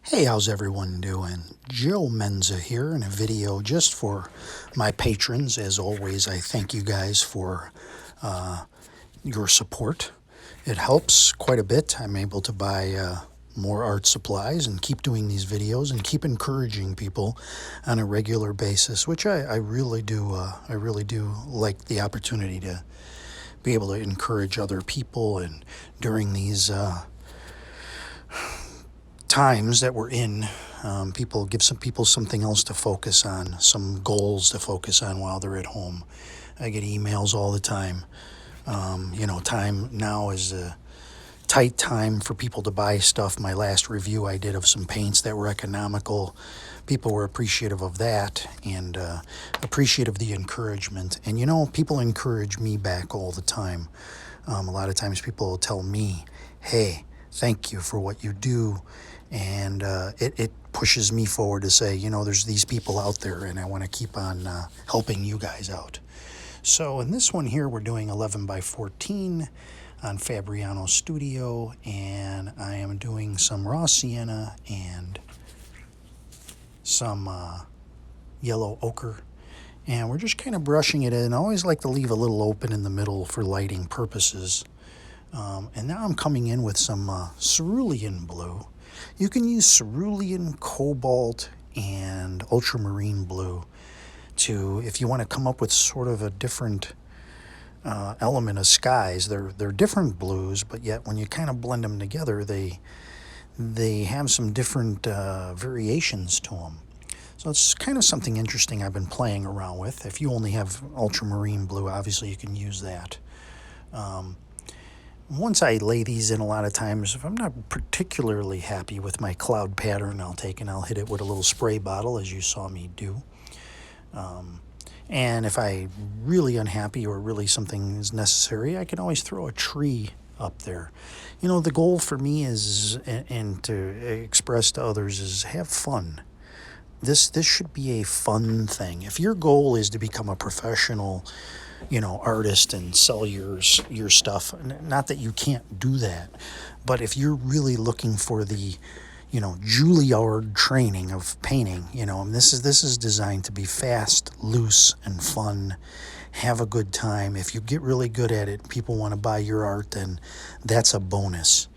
Hey, how's everyone doing? Joe Menza here in a video just for my patrons. As always, I thank you guys for your support. It helps quite a bit. I'm able to buy more art supplies and keep doing these videos and keep encouraging people on a regular basis, which I really do. I really do like the opportunity to be able to encourage other people, and during these times that we're in, give some people something else to focus on, some goals to focus on while they're at home. I get emails all the time. Time now is a tight time for people to buy stuff. My last review I did of some paints that were economical, people were appreciative of that, and appreciative of the encouragement. And people encourage me back all the time. A lot of times people will tell me, hey, thank you for what you do. And it pushes me forward to say, there's these people out there, and I want to keep on helping you guys out. So in this one here, we're doing 11 by 14 on Fabriano Studio, and I am doing some raw sienna and some yellow ochre. And we're just kind of brushing it in. I always like to leave a little open in the middle for lighting purposes. And now I'm coming in with some cerulean blue. You can use cerulean, cobalt, and ultramarine blue if you want to come up with sort of a different element of skies. They're different blues, but yet when you kind of blend them together, they have some different variations to them. So it's kind of something interesting I've been playing around with. If you only have ultramarine blue, obviously you can use that. Once I lay these in, a lot of times, if I'm not particularly happy with my cloud pattern, I'll hit it with a little spray bottle, as you saw me do. And if I'm really unhappy or really something is necessary, I can always throw a tree up there. The goal for me is, and to express to others, is have fun. This should be a fun thing. If your goal is to become a professional artist and sell your stuff, not that you can't do that, but if you're really looking for the Juilliard training of painting, and this is designed to be fast, loose, and fun. Have a good time. If you get really good at it, people want to buy your art, then that's a bonus.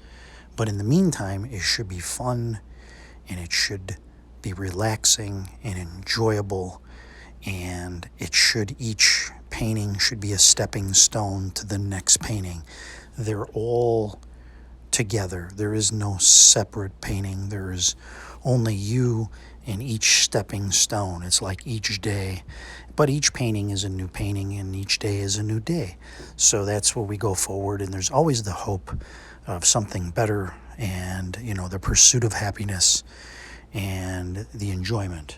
But in the meantime, it should be fun, and it should be relaxing and enjoyable, and each painting should be a stepping stone to the next painting. They're all together. There is no separate painting. There is only you in each stepping stone. It's like each day, but each painting is a new painting, and each day is a new day. So that's where we go forward, and there's always the hope of something better, and the pursuit of happiness and the enjoyment.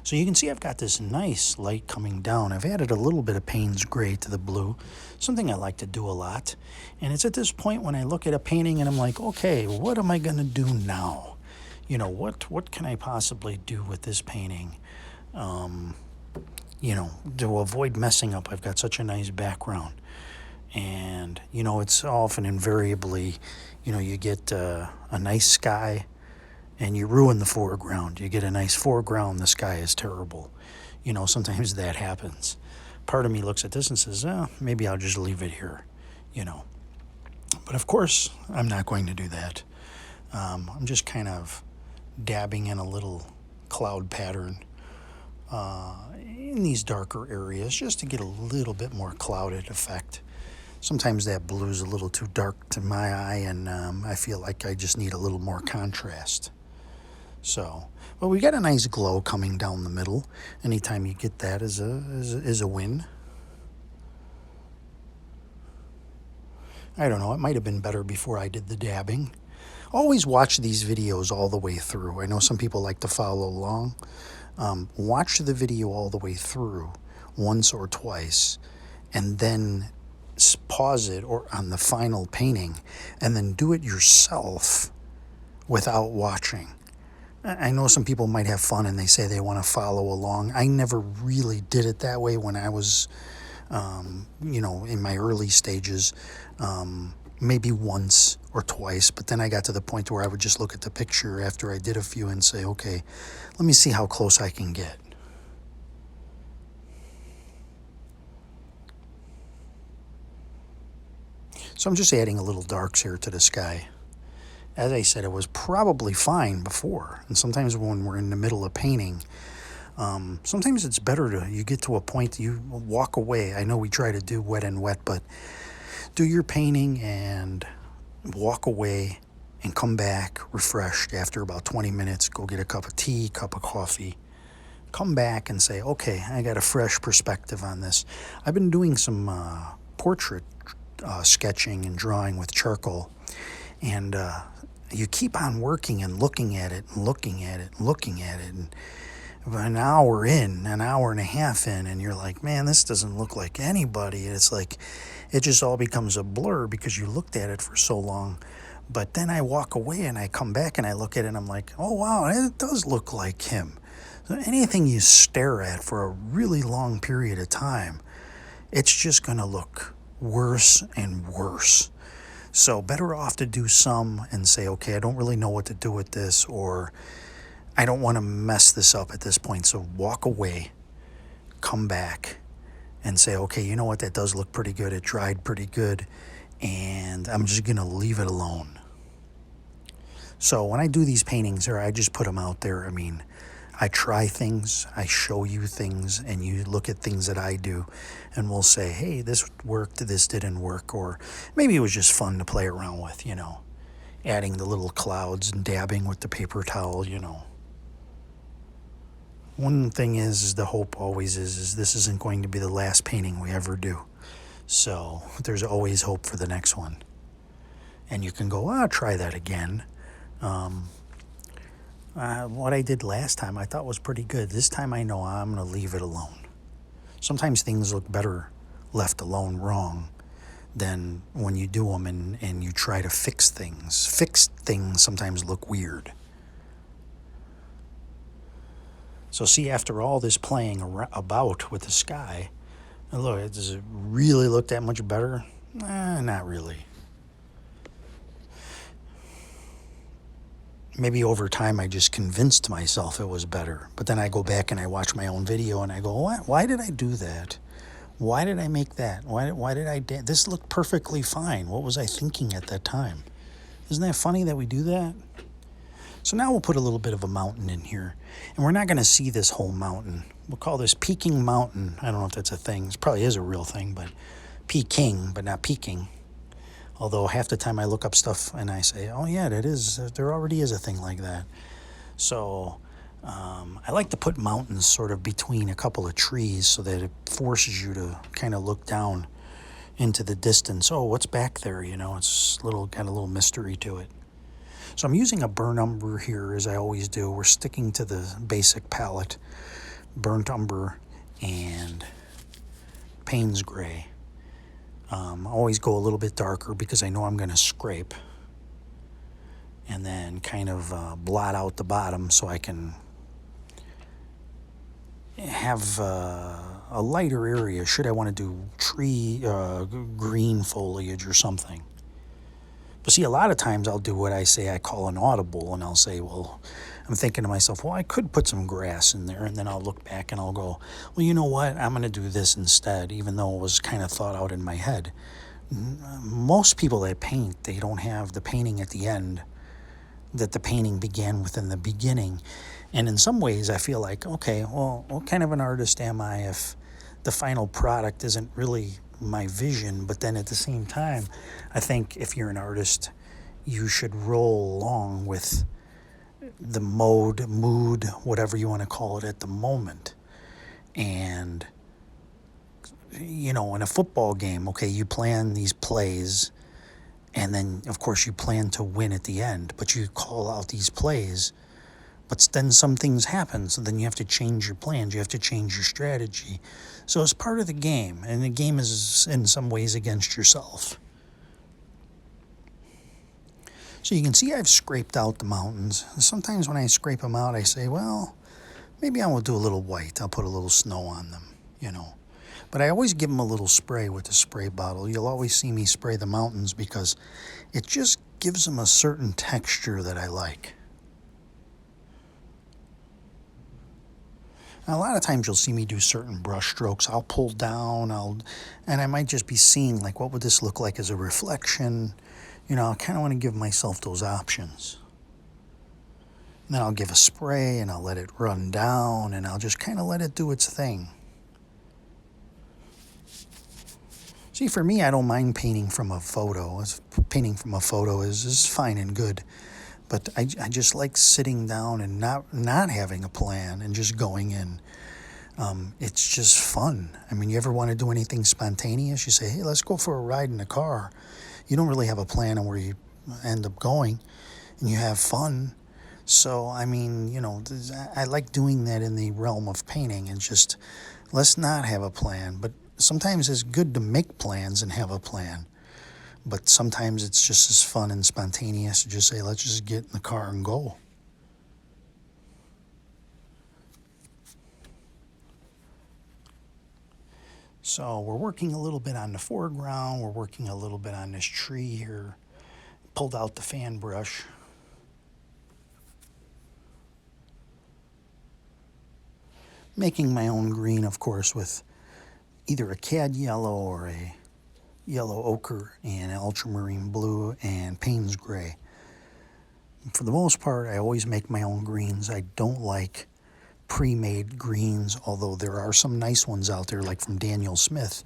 So you can see I've got this nice light coming down. I've added a little bit of Payne's gray to the blue, something I like to do a lot. And it's at this point when I look at a painting and I'm like, okay, what am I going to do now? What can I possibly do with this painting? To avoid messing up. I've got such a nice background. And, it's often invariably, you get a nice sky, and you ruin the foreground. You get a nice foreground, the sky is terrible. Sometimes that happens. Part of me looks at this and says, maybe I'll just leave it here, But of course, I'm not going to do that. I'm just kind of dabbing in a little cloud pattern in these darker areas, just to get a little bit more clouded effect. Sometimes that blue's a little too dark to my eye, and I feel like I just need a little more contrast. So, well, we got a nice glow coming down the middle. Anytime you get that is a win. I don't know, it might have been better before I did the dabbing. Always watch these videos all the way through. I know some people like to follow along. Watch the video all the way through once or twice, and then pause it or on the final painting, and then do it yourself without watching. I know some people might have fun and they say they want to follow along. I never really did it that way when I was, in my early stages. maybe once or twice, but then I got to the point where I would just look at the picture after I did a few and say, okay, let me see how close I can get. So I'm just adding a little darks here to the sky. As I said, it was probably fine before, and sometimes when we're in the middle of painting, sometimes it's better to, you get to a point, you walk away. I know we try to do wet and wet, but do your painting and walk away and come back refreshed after about 20 minutes. Go get a cup of tea, cup of coffee. Come back and say, okay, I got a fresh perspective on this. I've been doing some portrait sketching and drawing with charcoal, and you keep on working and looking at it and looking at it and looking at it, and an hour in, an hour and a half in, and you're like, man, this doesn't look like anybody. And it's like, it just all becomes a blur because you looked at it for so long. But then I walk away and I come back and I look at it and I'm like, oh wow, it does look like him. So anything you stare at for a really long period of time, it's just going to look worse and worse. So better off to do some and say, okay, I don't really know what to do with this, or I don't want to mess this up at this point. So walk away, come back, and say, okay, you know what, that does look pretty good. It dried pretty good, and I'm just going to leave it alone. So when I do these paintings, or I just put them out there, I mean, I try things, I show you things, and you look at things that I do, and we'll say, hey, this worked, this didn't work, or maybe it was just fun to play around with, you know, adding the little clouds and dabbing with the paper towel, you know. One thing is the hope always is this isn't going to be the last painting we ever do. So there's always hope for the next one. And you can go, I'll try that again. What I did last time I thought was pretty good. This time I know I'm going to leave it alone. Sometimes things look better left alone wrong than when you do them and you try to fix things. Fixed things sometimes look weird. So see, after all this playing about with the sky, look, does it really look that much better? Not really. Maybe over time I just convinced myself it was better. But then I go back and I watch my own video and I go, what? Why did I do that? Why did I make that? Why did I... This looked perfectly fine. What was I thinking at that time? Isn't that funny that we do that? So now we'll put a little bit of a mountain in here. And we're not going to see this whole mountain. We'll call this Peking Mountain. I don't know if that's a thing. It probably is a real thing, but Peking, but not Peking. Although half the time I look up stuff and I say, oh yeah, that is, there already is a thing like that. So I like to put mountains sort of between a couple of trees so that it forces you to kind of look down into the distance. Oh, what's back there? You know, it's got a little mystery to it. So I'm using a burnt umber here, as I always do. We're sticking to the basic palette, burnt umber and Payne's gray. I always go a little bit darker because I know I'm going to scrape, and then kind of blot out the bottom so I can have a lighter area should I want to do tree green foliage or something. But see, a lot of times I'll do what I call an audible, and I'll say, well, I'm thinking to myself, well, I could put some grass in there, and then I'll look back and I'll go, well, you know what, I'm going to do this instead, even though it was kind of thought out in my head. Most people that paint, they don't have the painting at the end that the painting began with in the beginning. And in some ways, I feel like, okay, well, what kind of an artist am I if the final product isn't really my vision? But then at the same time, I think if you're an artist, you should roll along with the mood, whatever you want to call it at the moment. And, you know, in a football game, okay, you plan these plays, and then, of course, you plan to win at the end, but you call out these plays, but then some things happen, so then you have to change your plans, you have to change your strategy. So it's part of the game, and the game is in some ways against yourself. So you can see I've scraped out the mountains. Sometimes when I scrape them out, I say, well, maybe I will do a little white. I'll put a little snow on them, you know. But I always give them a little spray with the spray bottle. You'll always see me spray the mountains because it just gives them a certain texture that I like. Now, a lot of times you'll see me do certain brush strokes. I'll pull down, and I might just be seeing like, what would this look like as a reflection? You know, I kind of want to give myself those options. And then I'll give a spray and I'll let it run down and I'll just kind of let it do its thing. See, for me, I don't mind painting from a photo. Painting from a photo is fine and good. But I just like sitting down and not having a plan and just going in. It's just fun. I mean, you ever want to do anything spontaneous? You say, hey, let's go for a ride in the car. You don't really have a plan on where you end up going, and you have fun. So, I mean, you know, I like doing that in the realm of painting and just let's not have a plan. But sometimes it's good to make plans and have a plan. But sometimes it's just as fun and spontaneous to just say, let's just get in the car and go. So we're working a little bit on the foreground. We're working a little bit on this tree here. Pulled out the fan brush. Making my own green, of course, with either a cad yellow or a yellow ochre and ultramarine blue and Payne's gray. For the most part, I always make my own greens. I don't like pre-made greens, although there are some nice ones out there, like from Daniel Smith.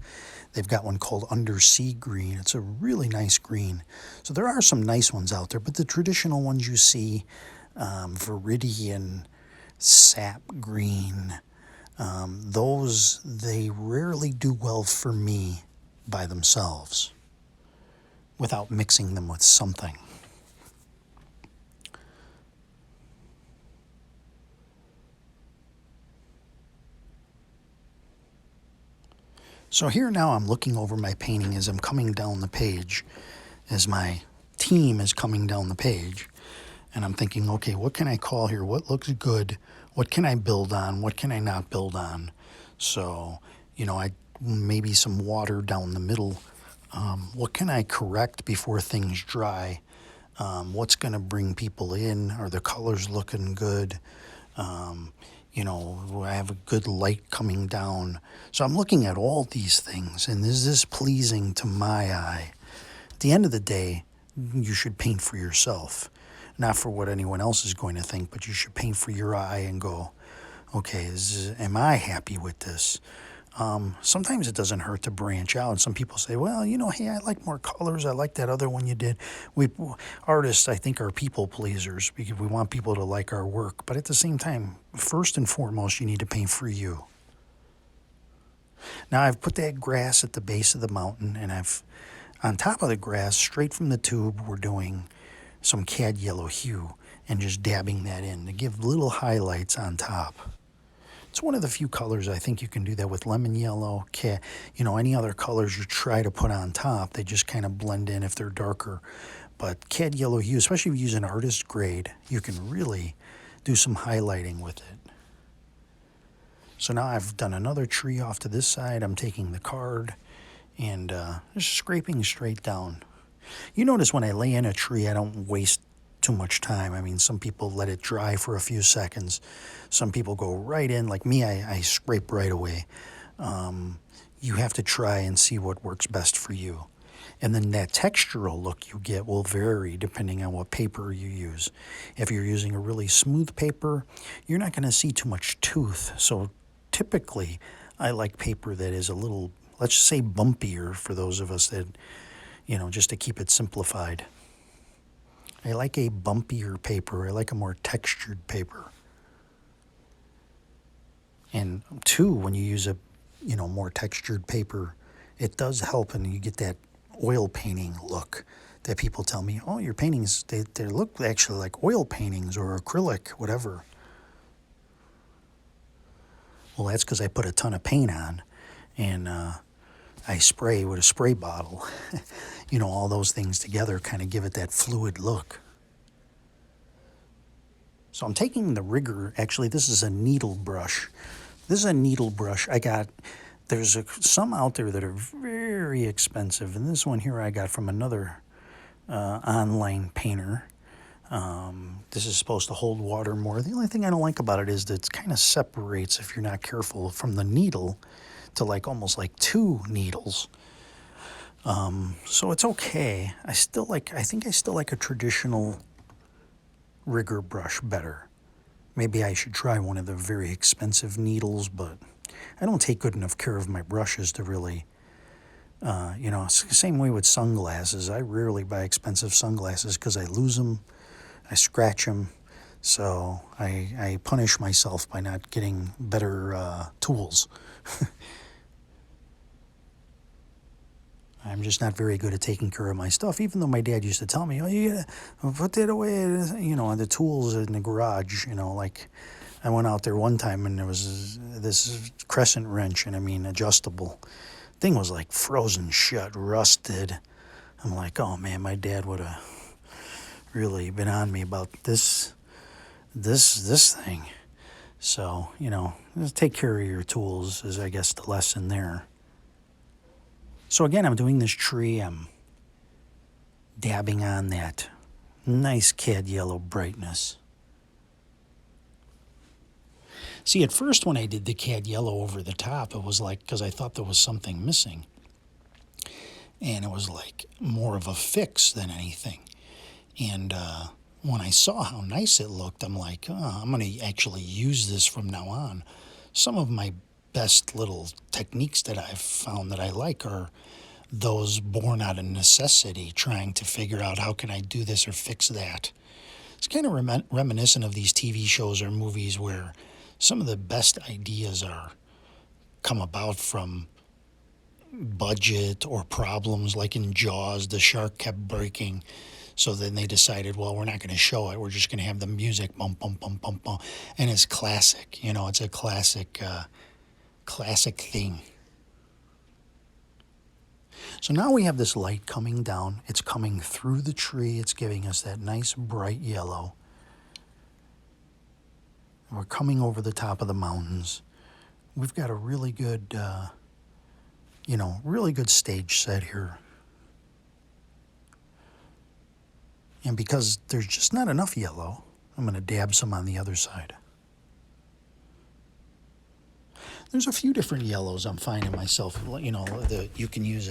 They've got one called Undersea Green. It's a really nice green. So there are some nice ones out there, but the traditional ones you see, Viridian, Sap Green, those, they rarely do well for me by themselves without mixing them with something. So here now I'm looking over my painting as I'm coming down the page, as my team is coming down the page, and I'm thinking, okay, what can I call here? What looks good? What can I build on? What can I not build on? So, you know, maybe some water down the middle. What can I correct before things dry? What's going to bring people in? Are the colors looking good? You know, I have a good light coming down. So I'm looking at all these things, and is this pleasing to my eye? At the end of the day, you should paint for yourself, not for what anyone else is going to think, but you should paint for your eye and go, okay, am I happy with this? Sometimes it doesn't hurt to branch out. Some people say, well, you know, hey, I like more colors. I like that other one you did. Artists, I think, are people pleasers because we want people to like our work. But at the same time, first and foremost, you need to paint for you. Now, I've put that grass at the base of the mountain, and on top of the grass, straight from the tube, we're doing some cad yellow hue and just dabbing that in to give little highlights on top. It's one of the few colors I think you can do that with. Lemon yellow, you know, any other colors you try to put on top, they just kind of blend in if they're darker. But cad yellow hue, especially if you use an artist grade, you can really do some highlighting with it. So now I've done another tree off to this side. I'm taking the card and just scraping straight down. You notice when I lay in a tree, I don't waste too much time. I mean, some people let it dry for a few seconds. Some people go right in. Like me, I scrape right away. You have to try and see what works best for you. And then that textural look you get will vary depending on what paper you use. If you're using a really smooth paper, you're not going to see too much tooth. So typically, I like paper that is a little, let's just say, bumpier for those of us that, you know, just to keep it simplified. I like a bumpier paper. I like a more textured paper. And two, when you use a, you know, more textured paper, it does help, and you get that oil painting look that people tell me, oh, your paintings, they look actually like oil paintings or acrylic, whatever. Well, that's because I put a ton of paint on, and I spray with a spray bottle. You know, all those things together kind of give it that fluid look. So I'm taking the rigger. Actually, this is a needle brush. This is a needle brush. I got There's some out there that are very expensive, and this one here I got from another online painter. This is supposed to hold water more. The only thing I don't like about it is that it kind of separates, if you're not careful, from the needle to like almost like two needles. So it's okay. I think I still like a traditional rigger brush better. Maybe I should try one of the very expensive needles, but I don't take good enough care of my brushes to really, same way with sunglasses. I rarely buy expensive sunglasses because I lose them, I scratch them. So I punish myself by not getting better tools. I'm just not very good at taking care of my stuff, even though my dad used to tell me, oh, you gotta put that away, the tools in the garage, like I went out there one time and there was this crescent wrench, and I mean, adjustable. Thing was like frozen shut, rusted. I'm like, oh man, my dad would have really been on me about this thing. So, just take care of your tools is, I guess, the lesson there. So again, I'm doing this tree. I'm dabbing on that nice cad yellow brightness. See, at first when I did the cad yellow over the top, it was like, because I thought there was something missing. And it was like more of a fix than anything. And when I saw how nice it looked, I'm like, oh, I'm going to actually use this from now on. Some of my best little techniques that I've found that I like are those born out of necessity, trying to figure out how can I do this or fix that. It's kind of reminiscent of these TV shows or movies where some of the best ideas are come about from budget or problems, like in Jaws, the shark kept breaking. So then they decided, well, we're not going to show it. We're just going to have the music, bum, bum, bum, bum, bum. And it's classic. It's a classic thing. So now we have this light coming down. It's coming through the tree. It's giving us that nice bright yellow. We're coming over the top of the mountains. We've got a really good, really good stage set here. And because there's just not enough yellow, I'm going to dab some on the other side. There's a few different yellows I'm finding myself, you can use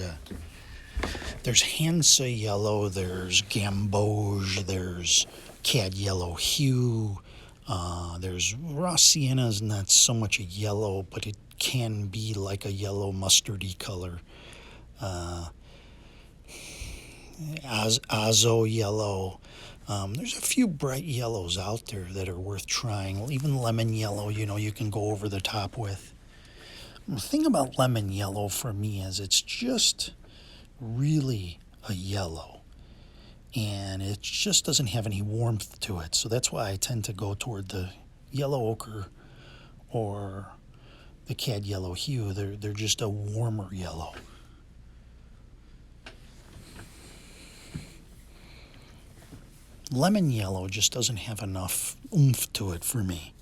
there's Hansa yellow, there's gamboge, there's cad yellow hue, there's raw sienna's not so much a yellow, but it can be like a yellow mustardy color. Azo yellow. There's a few bright yellows out there that are worth trying. Even lemon yellow, you can go over the top with. The thing about lemon yellow for me is it's just really a yellow. And it just doesn't have any warmth to it. So that's why I tend to go toward the yellow ochre or the cad yellow hue. They're just a warmer yellow. Lemon yellow just doesn't have enough oomph to it for me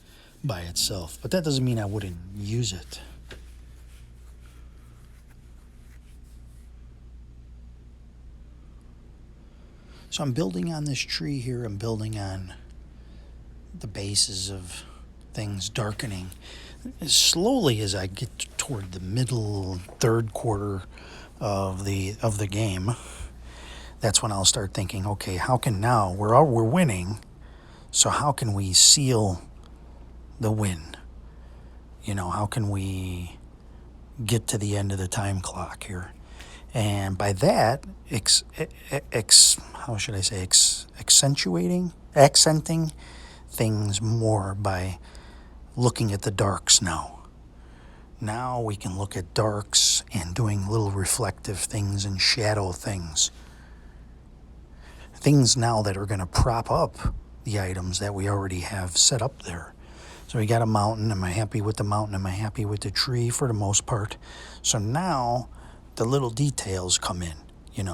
by itself. But that doesn't mean I wouldn't use it. So I'm building on this tree here. I'm building on the bases of things darkening. As slowly as I get toward the middle third quarter of the game, that's when I'll start thinking, okay, how can now, we're winning, so how can we seal the win? How can we get to the end of the time clock here? And by that, accenting things more by looking at the darks now. Now we can look at darks and doing little reflective things and shadow things. Things now that are going to prop up the items that we already have set up there. So we got a mountain. Am I happy with the mountain? Am I happy with the tree for the most part? So now the little details come in, In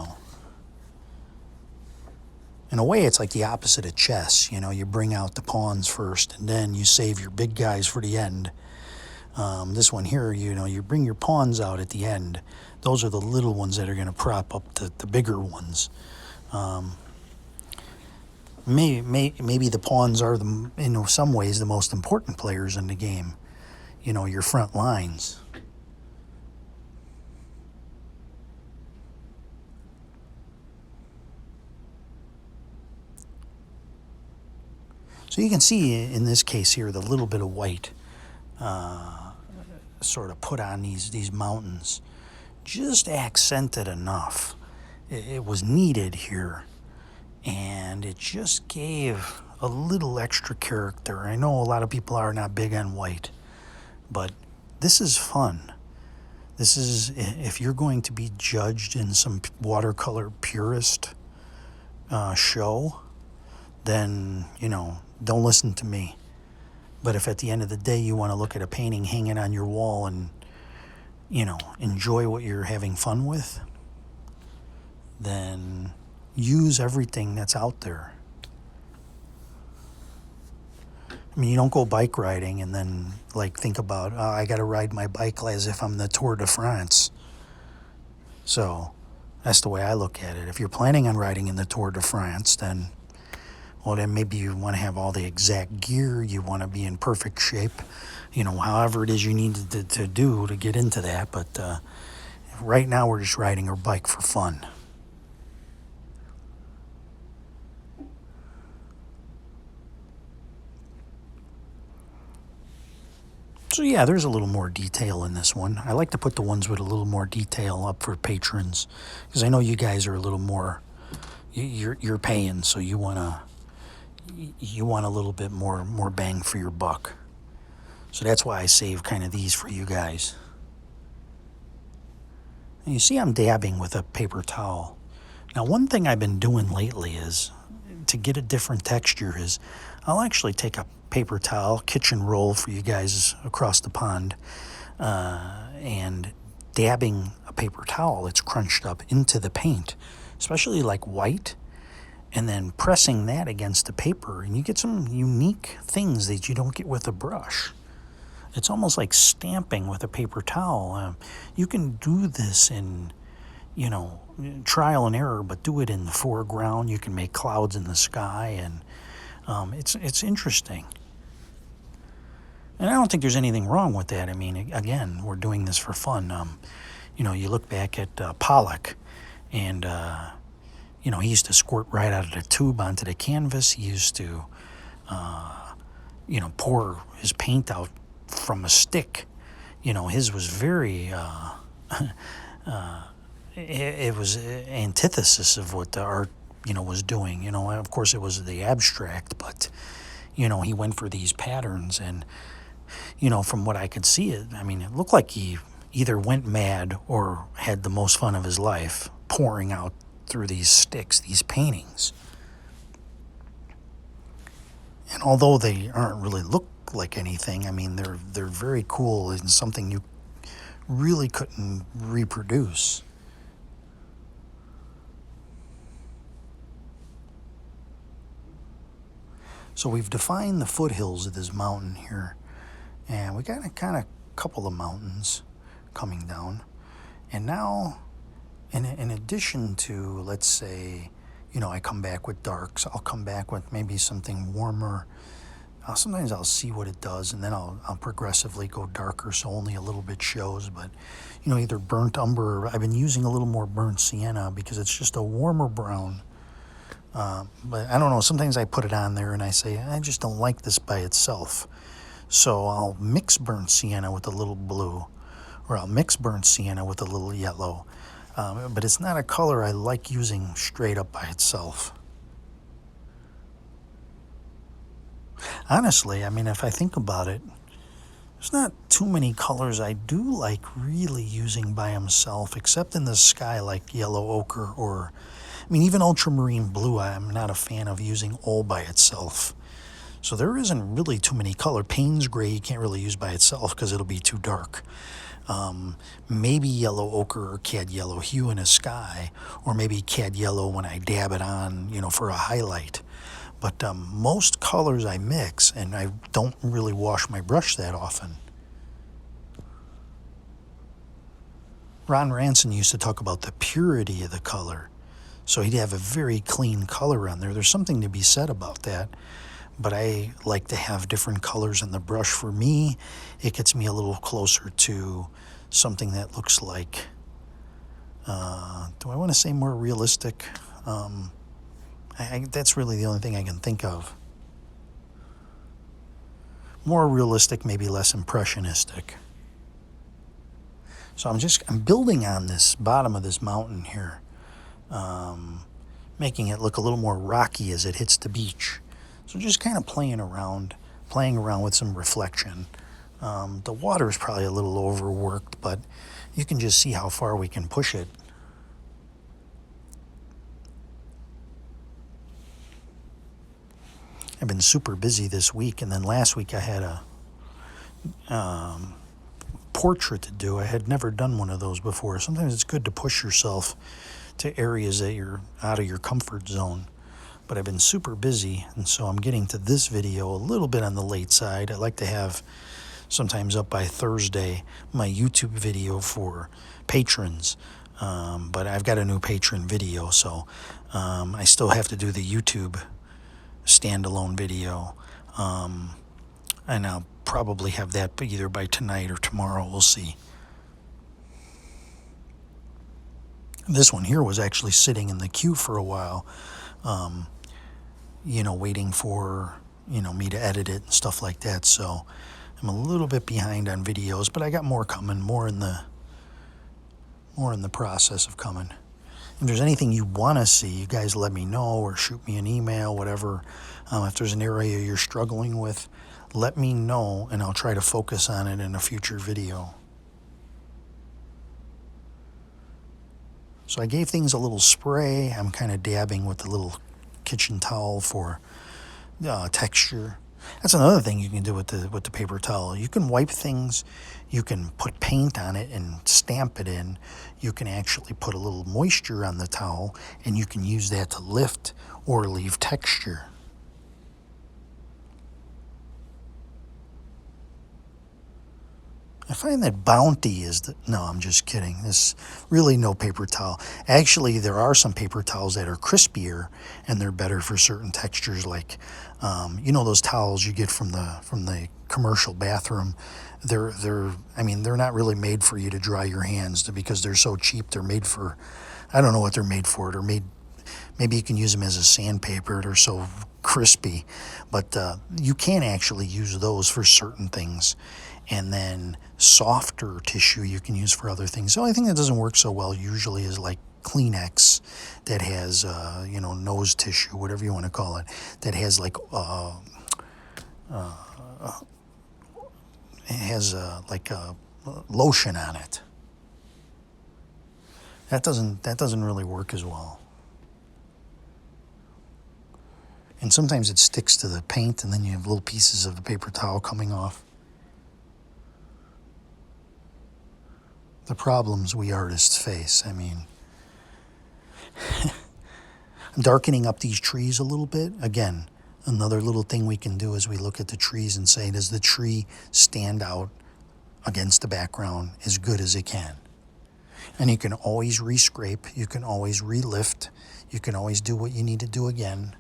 a way, it's like the opposite of chess. You bring out the pawns first, and then you save your big guys for the end. This one here, you bring your pawns out at the end. Those are the little ones that are going to prop up the bigger ones. Maybe the pawns are, in some ways, the most important players in the game. Your front lines. So you can see in this case here the little bit of white sort of put on these mountains just accented enough. It was needed here, and it just gave a little extra character. I know a lot of people are not big on white, but this is fun. This is, if you're going to be judged in some watercolor purist show, then, don't listen to me. But if at the end of the day you want to look at a painting hanging on your wall and, enjoy what you're having fun with, then use everything that's out there. I mean, you don't go bike riding and then, think about, I got to ride my bike as if I'm the Tour de France. So that's the way I look at it. If you're planning on riding in the Tour de France, then maybe you want to have all the exact gear. You want to be in perfect shape, however it is you need to do to get into that. But right now we're just riding our bike for fun. So yeah, there's a little more detail in this one. I like to put the ones with a little more detail up for patrons, because I know you guys are a little more, you're paying, so you want a little bit more bang for your buck. So that's why I save kind of these for you guys. And you see I'm dabbing with a paper towel. Now, one thing I've been doing lately is, to get a different texture, is I'll actually take a paper towel, kitchen roll for you guys across the pond, and dabbing a paper towel that's crunched up into the paint, especially like white, and then pressing that against the paper, and you get some unique things that you don't get with a brush. It's almost like stamping with a paper towel. You can do this in, trial and error, but do it in the foreground. You can make clouds in the sky, and it's interesting. And I don't think there's anything wrong with that. I mean, again, we're doing this for fun. You look back at Pollock, and he used to squirt right out of the tube onto the canvas. He used to, pour his paint out from a stick. His was very, it was antithesis of what the art, was doing. Of course it was the abstract, but, he went for these patterns, and, from what I could see, it looked like he either went mad or had the most fun of his life pouring out through these sticks, these paintings. And although they aren't really look like anything, they're very cool and something you really couldn't reproduce. So we've defined the foothills of this mountain here, and we got a kind of couple of mountains coming down. And now, in addition to, let's say, I come back with darks, I'll come back with maybe something warmer. Sometimes I'll see what it does, and then I'll progressively go darker, so only a little bit shows. But, either burnt umber, I've been using a little more burnt sienna because it's just a warmer brown. But I don't know, sometimes I put it on there and I say, I just don't like this by itself. So I'll mix burnt sienna with a little blue, or I'll mix burnt sienna with a little yellow. But it's not a color I like using straight up by itself. Honestly, if I think about it, there's not too many colors I do like really using by himself, except in the sky, like yellow ochre, or even ultramarine blue. I'm not a fan of using all by itself. So there isn't really too many color. Payne's gray you can't really use by itself because it'll be too dark. Maybe yellow ochre or cad yellow hue in a sky, or maybe cad yellow when I dab it on, for a highlight. But most colors I mix, and I don't really wash my brush that often. Ron Ranson used to talk about the purity of the color. So he'd have a very clean color on there. There's something to be said about that. But I like to have different colors in the brush. For me, it gets me a little closer to something that looks like, do I want to say more realistic? That's really the only thing I can think of. More realistic, maybe less impressionistic. So I'm building on this bottom of this mountain here, making it look a little more rocky as it hits the beach. So just kind of playing around with some reflection. The water is probably a little overworked, but you can just see how far we can push it. I've been super busy this week, and then last week I had a portrait to do. I had never done one of those before. Sometimes it's good to push yourself to areas that you're out of your comfort zone. But I've been super busy, and so I'm getting to this video a little bit on the late side. I like to have sometimes up by Thursday my YouTube video for patrons. But I've got a new patron video, so I still have to do the YouTube standalone video. And I'll probably have that either by tonight or tomorrow. We'll see. This one here was actually sitting in the queue for a while, waiting for, me to edit it and stuff like that. So I'm a little bit behind on videos, but I got more coming, more in the process of coming. If there's anything you want to see, you guys let me know or shoot me an email, whatever. If there's an area you're struggling with, let me know, and I'll try to focus on it in a future video. So I gave things a little spray. I'm kind of dabbing with the little kitchen towel for texture. That's another thing you can do with the paper towel. You can wipe things. You can put paint on it and stamp it in. You can actually put a little moisture on the towel, and you can use that to lift or leave texture. I find that Bounty is no, I'm just kidding. There's really no paper towel. Actually, there are some paper towels that are crispier, and they're better for certain textures, like those towels you get from the commercial bathroom. They're not really made for you to dry your hands because they're so cheap. They're made for, I don't know what they're made for. Maybe you can use them as a sandpaper. They're so crispy, but you can actually use those for certain things. And then softer tissue you can use for other things. The only thing that doesn't work so well usually is like Kleenex that has, nose tissue, whatever you want to call it, that has like, lotion on it. That doesn't really work as well. And sometimes it sticks to the paint, and then you have little pieces of the paper towel coming off. The problems we artists face. I'm darkening up these trees a little bit. Again, another little thing we can do is we look at the trees and say, does the tree stand out against the background as good as it can? And you can always re-scrape. You can always re-lift. You can always do what you need to do again.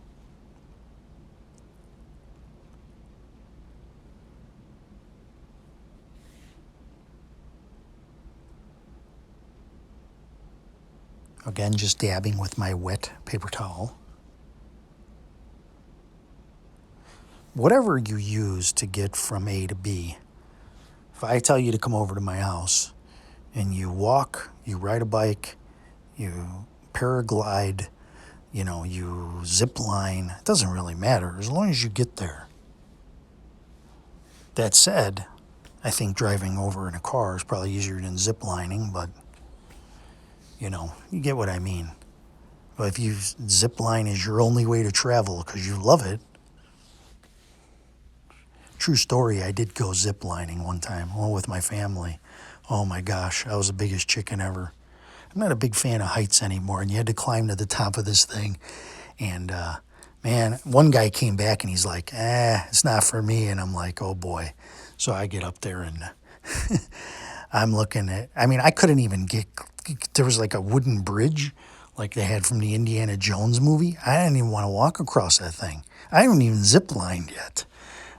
Again, just dabbing with my wet paper towel. Whatever you use to get from A to B, if I tell you to come over to my house and you walk, you ride a bike, you paraglide, you zip line, it doesn't really matter as long as you get there. That said, I think driving over in a car is probably easier than zip lining, but you get what I mean. But if you zip line is your only way to travel because you love it. True story, I did go zip lining one time, with my family. Oh my gosh, I was the biggest chicken ever. I'm not a big fan of heights anymore, and you had to climb to the top of this thing. And man, one guy came back and he's like, it's not for me. And I'm like, oh boy. So I get up there and I'm looking at, I mean, I couldn't even get, there was like a wooden bridge like they had from the Indiana Jones movie. I didn't even want to walk across that thing. I haven't even zip lined yet.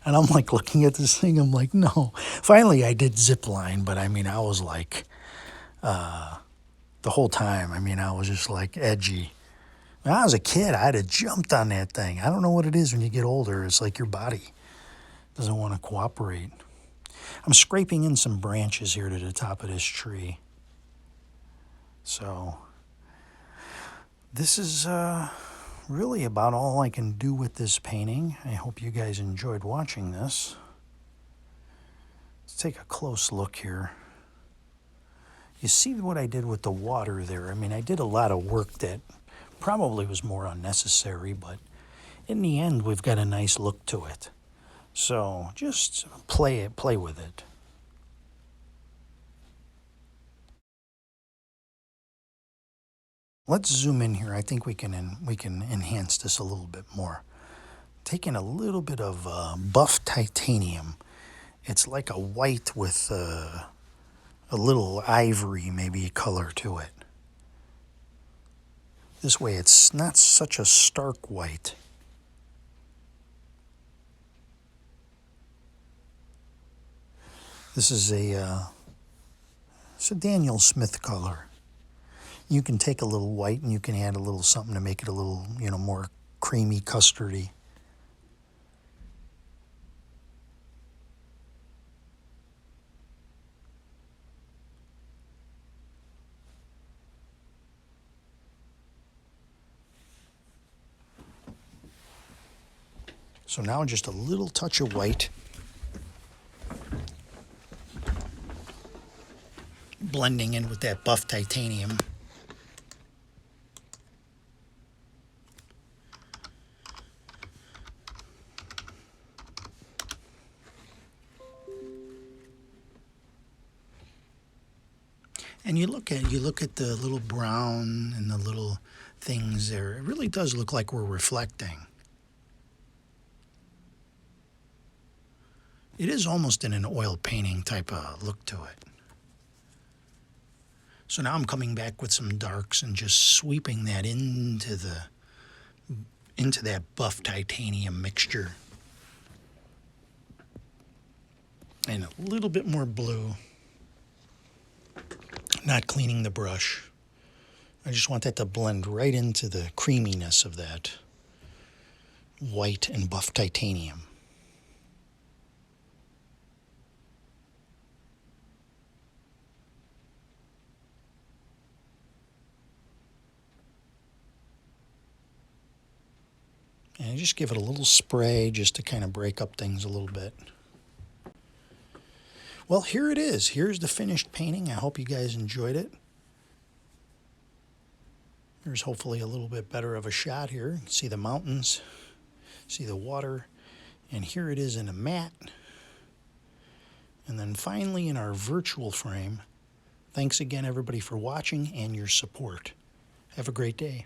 And I'm like looking at this thing, I'm like, no. Finally, I did zip line, but I mean, I was like, the whole time, I mean, I was just like edgy. When I was a kid, I'd have jumped on that thing. I don't know what it is when you get older. It's like your body doesn't want to cooperate. I'm scraping in some branches here to the top of this tree. So this is really about all I can do with this painting. I hope you guys enjoyed watching this. Let's take a close look here. You see what I did with the water there. I mean, I did a lot of work that probably was more unnecessary, but in the end, we've got a nice look to it. So just play with it. Let's zoom in here. I think we can enhance this a little bit more. Taking a little bit of buff titanium. It's like a white with a little ivory maybe color to it. This way it's not such a stark white. This is it's a Daniel Smith color. You can take a little white and you can add a little something to make it a little, more creamy, custardy. So now just a little touch of white. Blending in with that buff titanium. And you look at the little brown and the little things there. It really does look like we're reflecting. It is almost in an oil painting type of look to it. So now I'm coming back with some darks and just sweeping that into that buff titanium mixture. And a little bit more blue. Not cleaning the brush. I just want that to blend right into the creaminess of that white and buff titanium. And just give it a little spray just to kind of break up things a little bit. Well, here it is. Here's the finished painting. I hope you guys enjoyed it. There's hopefully a little bit better of a shot here. You can see the mountains, see the water, and here it is in a matte. And then finally in our virtual frame. Thanks again, everybody, for watching and your support. Have a great day.